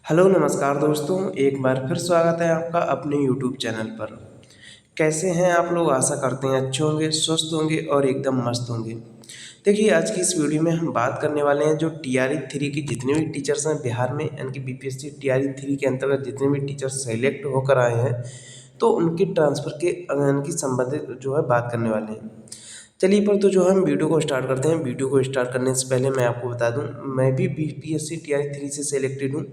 Hello नमस्कार दोस्तों, एक बार फिर स्वागत है आपका अपने यूट्यूब चैनल पर। कैसे हैं आप लोग? आशा करते हैं अच्छे होंगे, स्वस्थ होंगे और एकदम मस्त होंगे। देखिए, आज की इस वीडियो में हम बात करने वाले हैं जो टीआरई 3 की जितने भी टीचर्स हैं बिहार में, यानी कि बीपीएससी टीआरई 3 के अंतर्गत जितने भी टीचर्स सेलेक्ट होकर आए हैं, तो उनकी ट्रांसफ़र के यानी कि संबंधित जो है बात करने वाले हैं। चलिए पर तो जो है हम वीडियो को स्टार्ट करते हैं। वीडियो को स्टार्ट करने से पहले मैं आपको बता दूं, मैं भी बीपीएससी टीआरई 3 से सिलेक्टेड हूं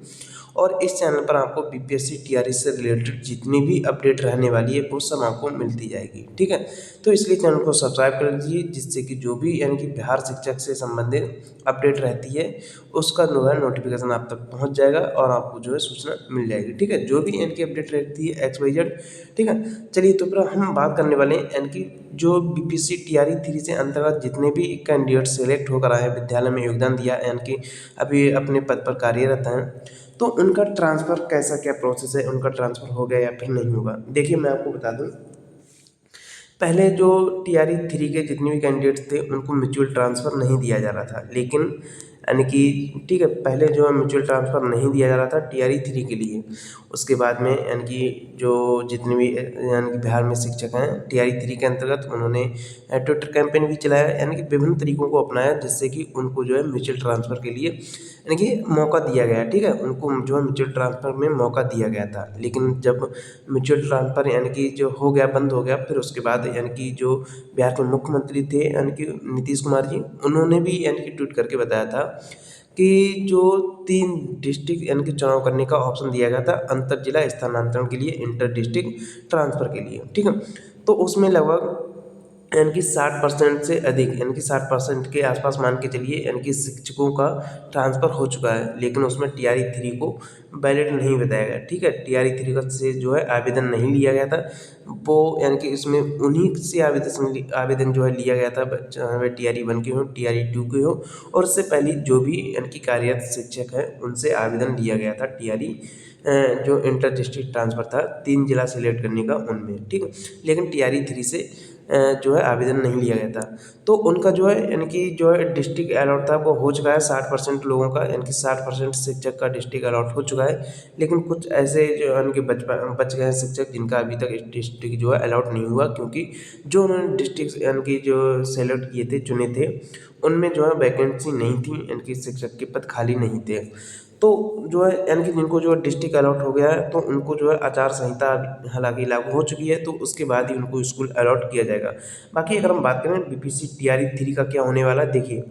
और इस चैनल पर आपको बीपीएससी टीआरई से रिलेटेड जितनी भी अपडेट रहने वाली है वो सब आपको मिलती जाएगी। ठीक है, तो इसलिए चैनल को सब्सक्राइब कर लीजिए, जिससे कि जो भी यानी कि बिहार शिक्षक से संबंधित अपडेट रहती है उसका जो है नोटिफिकेशन आप तक पहुंच जाएगा और आपको जो है सूचना मिल जाएगी। ठीक है, जो भी यानी कि अपडेट रहती है XYZ। ठीक है, चलिए तो फिर हम बात करने वाले हैं यानी कि जो बीपीएससी टीआरई 3 से अंतर्गत जितने भी कैंडिडेट सेलेक्ट होकर आए, विद्यालय में योगदान दिया, यानी कि अभी अपने पद पर कार्यरत हैं, तो उनका ट्रांसफ़र कैसा क्या प्रोसेस है, उनका ट्रांसफ़र हो गया या फिर नहीं होगा। देखिए, मैं आपको बता दूं, पहले जो टीआरई 3 के जितने भी कैंडिडेट्स थे उनको म्यूचुअल ट्रांसफ़र नहीं दिया जा रहा था, लेकिन यानी कि ठीक है, पहले जो है म्यूचुअल ट्रांसफ़र नहीं दिया जा रहा था टीआरई 3 के लिए। उसके बाद में यानी कि जो जितने भी यानी कि बिहार में शिक्षक हैं टीआरई 3 के अंतर्गत, उन्होंने ट्विटर कैंपेन भी चलाया, यानी कि विभिन्न तरीकों को अपनाया जिससे कि उनको जो है म्यूचुअल ट्रांसफ़र के लिए यानी कि मौका दिया गया। ठीक है, उनको जो है म्यूचुअल ट्रांसफ़र में मौका दिया गया था, लेकिन जब म्यूचुअल ट्रांसफ़र यानी कि जो हो गया, बंद हो गया, फिर उसके बाद यानी कि जो बिहार के मुख्यमंत्री थे यानी कि नीतीश कुमार जी, उन्होंने भी यानी कि ट्वीट करके बताया था कि जो 3 डिस्ट्रिक्ट यानी कि चुनाव करने का ऑप्शन दिया गया था अंतर जिला स्थानांतरण के लिए, इंटर डिस्ट्रिक्ट ट्रांसफ़र के लिए। ठीक है, तो उसमें लगभग यानी कि 60% से अधिक यानी कि 60% के आसपास मान के चलिए, यानी कि शिक्षकों का ट्रांसफ़र हो चुका है, लेकिन उसमें टीआरई 3 को वैलिड नहीं बताया गया। ठीक है, टीआरई 3 का से जो है आवेदन नहीं लिया गया था, वो यानी कि इसमें उन्हीं से आवेदन जो है लिया गया था, चाहे वह टीआरई 1 के हो, टीआरई 2 के हो, और उससे पहले जो भी यानी कि कार्यरत शिक्षक हैं उनसे आवेदन लिया गया था टीआरई जो इंटर डिस्ट्रिक्ट ट्रांसफ़र था 3 जिला सेलेक्ट करने का उनमें। ठीक है, लेकिन टीआरई 3 से जो है आवेदन नहीं लिया गया था, तो उनका जो है यानी कि जो है डिस्ट्रिक्ट अलॉट था वो हो चुका है 60% लोगों का, यानी कि 60% शिक्षक का डिस्ट्रिक्ट अलॉट हो चुका है। लेकिन कुछ ऐसे जो यानी कि बच गए हैं शिक्षक जिनका अभी तक डिस्ट्रिक्ट जो है अलॉट नहीं हुआ, क्योंकि जो उन्होंने डिस्ट्रिक्ट यानी कि जो सेलेक्ट किए थे, चुने थे, उनमें जो है वैकेंसी नहीं थी, यानी कि शिक्षक के पद खाली नहीं थे। तो जो है यानी कि जिनको जो डिस्ट्रिक्ट अलॉट हो गया है, तो उनको जो है आचार संहिता हालांकि लागू हो चुकी है, तो उसके बाद ही उनको स्कूल अलॉट किया जाएगा। बाकी अगर हम बात करें बीपीएससी टीआरई 3 का क्या होने वाला है, देखिए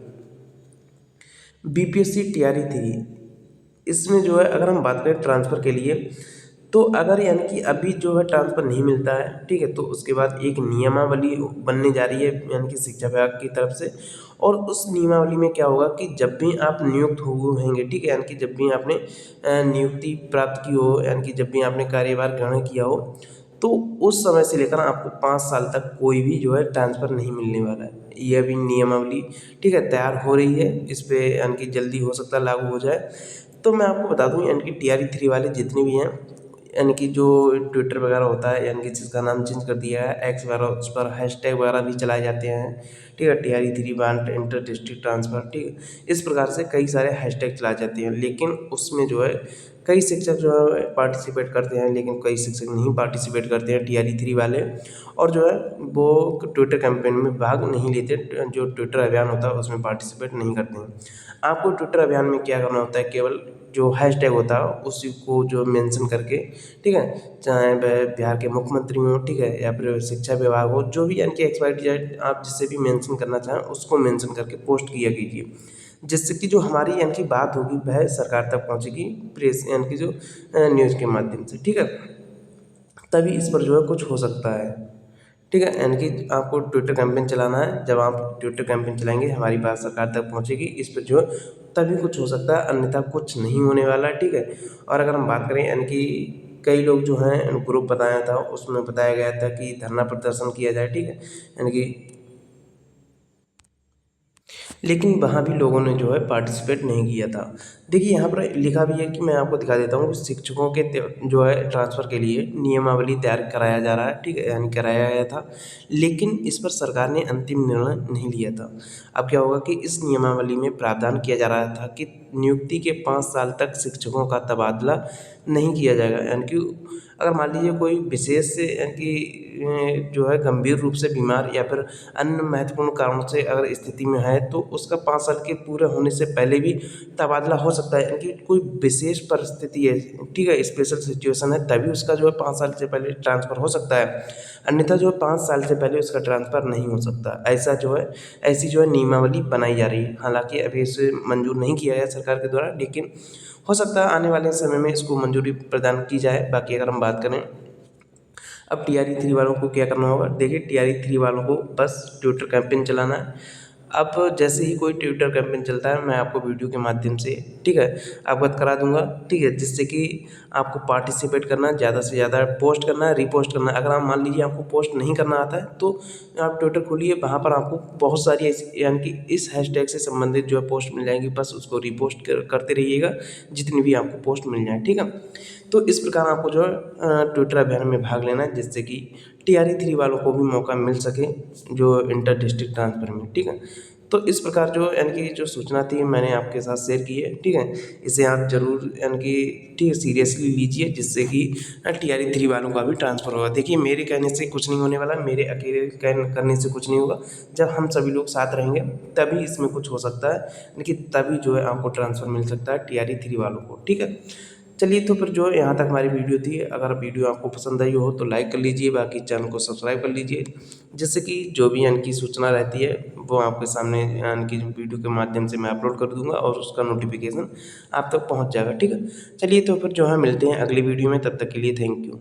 बीपीएससी टीआरई 3 इसमें जो है अगर हम बात करें ट्रांसफ़र के लिए, तो अगर यानी कि अभी जो है ट्रांसफ़र नहीं मिलता है, ठीक है, तो उसके बाद एक नियमावली बनने जा रही है यानी कि शिक्षा विभाग की तरफ से, और उस नियमावली में क्या होगा कि जब भी आप नियुक्त हुए होंगे, ठीक है, यानी कि जब भी आपने नियुक्ति प्राप्त की हो, यानी कि जब भी आपने कार्यभार ग्रहण किया हो, तो उस समय से लेकर आपको 5 साल तक कोई भी जो है ट्रांसफ़र नहीं मिलने वाला है। ये अभी नियमावली ठीक है तैयार हो रही है, इस पे यानी कि जल्दी हो सकता है लागू हो जाए। तो मैं आपको बता दूँ, यानी कि टीआरई 3 वाले जितने भी हैं, यानी कि जो ट्विटर वगैरह होता है, यानी कि जिसका नाम चेंज कर दिया है एक्स वगैरह, उस पर हैशटैग वगैरह भी चलाए जाते हैं। ठीक है, TRE 3 want inter district transfer, ठीक है, इस प्रकार से कई सारे हैशटैग चलाए जाते हैं, लेकिन उसमें जो है कई शिक्षक जो है पार्टिसिपेट करते हैं, लेकिन कई शिक्षक नहीं पार्टिसिपेट करते हैं टीआरई 3 वाले, और जो है वो ट्विटर कैंपेन में भाग नहीं लेते, जो ट्विटर अभियान होता है उसमें पार्टिसिपेट नहीं करते हैं। आपको ट्विटर अभियान में क्या करना होता है, केवल जो हैशटैग होता है उसी को जो मेंशन करके, ठीक है, चाहे वह बिहार के मुख्यमंत्री हो, ठीक है, या फिर शिक्षा विभाग हो, जो भी यानी कि XYZ आप जिससे भी मेंशन करना चाहें उसको मेंशन करके पोस्ट किया कीजिए, जिससे कि जो हमारी यानी कि बात होगी वह सरकार तक पहुंचेगी, प्रेस यानी कि जो न्यूज़ के माध्यम से। ठीक है, तभी इस पर जो है कुछ हो सकता है। ठीक है, यानी कि आपको ट्विटर कैंपेन चलाना है, जब आप ट्विटर कैंपेन चलाएंगे हमारी बात सरकार तक पहुंचेगी, इस पर जो है तभी कुछ हो सकता है, अन्यथा कुछ नहीं होने वाला है। ठीक है, और अगर हम बात करें यानी कि कई लोग जो हैं ग्रुप बताया था, उसमें बताया गया था कि धरना प्रदर्शन किया जाए, ठीक है, यानी कि लेकिन वहाँ भी लोगों ने जो है पार्टिसिपेट नहीं किया था। देखिए यहाँ पर लिखा भी है कि मैं आपको दिखा देता हूँ, शिक्षकों के जो है ट्रांसफ़र के लिए नियमावली तैयार कराया जा रहा है, ठीक है, यानी कराया गया था, लेकिन इस पर सरकार ने अंतिम निर्णय नहीं लिया था। अब क्या होगा कि इस नियमावली में प्रावधान किया जा रहा था कि नियुक्ति के 5 साल तक शिक्षकों का तबादला नहीं किया जाएगा, यानी कि अगर मान लीजिए कोई विशेष से यानी कि जो है गंभीर रूप से बीमार या फिर अन्य महत्वपूर्ण कारणों से अगर स्थिति में है तो उसका 5 साल के पूरे होने से पहले भी तबादला हो सकता है, यानी कि कोई विशेष परिस्थिति है, ठीक है, स्पेशल सिचुएशन है, तभी उसका जो है 5 साल से पहले ट्रांसफ़र हो सकता है, अन्यथा जो है 5 साल से पहले उसका ट्रांसफ़र नहीं हो सकता। ऐसा जो है ऐसी जो है नियमावली बनाई जा रही है। हालाँकि अभी इसे मंजूर नहीं किया गया सरकार के द्वारा, लेकिन हो सकता है आने वाले समय में इसको मंजूरी प्रदान की जाए। बाकी अगर हम बात करें अब टीआरई 3 वालों को क्या करना होगा, देखिए टीआरई 3 वालों को बस ट्विटर कैंपेन चलाना है। अब जैसे ही कोई ट्विटर कैंपेन चलता है मैं आपको वीडियो के माध्यम से, ठीक है, अवगत करा दूंगा, ठीक है, जिससे कि आपको पार्टिसिपेट करना है, ज़्यादा से ज़्यादा पोस्ट करना है, रीपोस्ट करना है। अगर आप मान लीजिए आपको पोस्ट नहीं करना आता है तो आप ट्विटर खोलिए, वहाँ पर आपको बहुत सारी ऐसी यानी कि इस हैशटैग से संबंधित जो है पोस्ट मिल जाएंगी, बस उसको रीपोस्ट करते रहिएगा जितनी भी आपको पोस्ट मिल जाए, ठीक है। तो इस प्रकार आपको जो है ट्विटर अभियान में भाग लेना है, जिससे कि टीआरई 3 वालों को भी मौका मिल सके जो इंटर डिस्ट्रिक्ट ट्रांसफ़र में, ठीक है। तो इस प्रकार जो यानी कि जो सूचना थी मैंने आपके साथ शेयर की है, ठीक है। इसे आप ज़रूर यानी कि ठीक है सीरियसली लीजिए, जिससे कि टीआरई 3 वालों का भी ट्रांसफ़र होगा। देखिए मेरे कहने से कुछ नहीं होने वाला, मेरे अकेले करने से कुछ नहीं होगा। जब हम सभी लोग साथ रहेंगे तभी इसमें कुछ हो सकता है, लेकिन तभी जो है आपको ट्रांसफ़र मिल सकता है टीआरई 3 वालों को, ठीक है। चलिए तो फिर जो है यहाँ तक हमारी वीडियो थी। अगर वीडियो आपको पसंद आई हो तो लाइक कर लीजिए, बाकी चैनल को सब्सक्राइब कर लीजिए, जिससे कि जो भी यानी कि सूचना रहती है वो आपके सामने यानी कि वीडियो के माध्यम से मैं अपलोड कर दूंगा और उसका नोटिफिकेशन आप तक पहुँच जाएगा, ठीक है। चलिए तो फिर जो है मिलते हैं अगली वीडियो में, तब तक के लिए थैंक यू।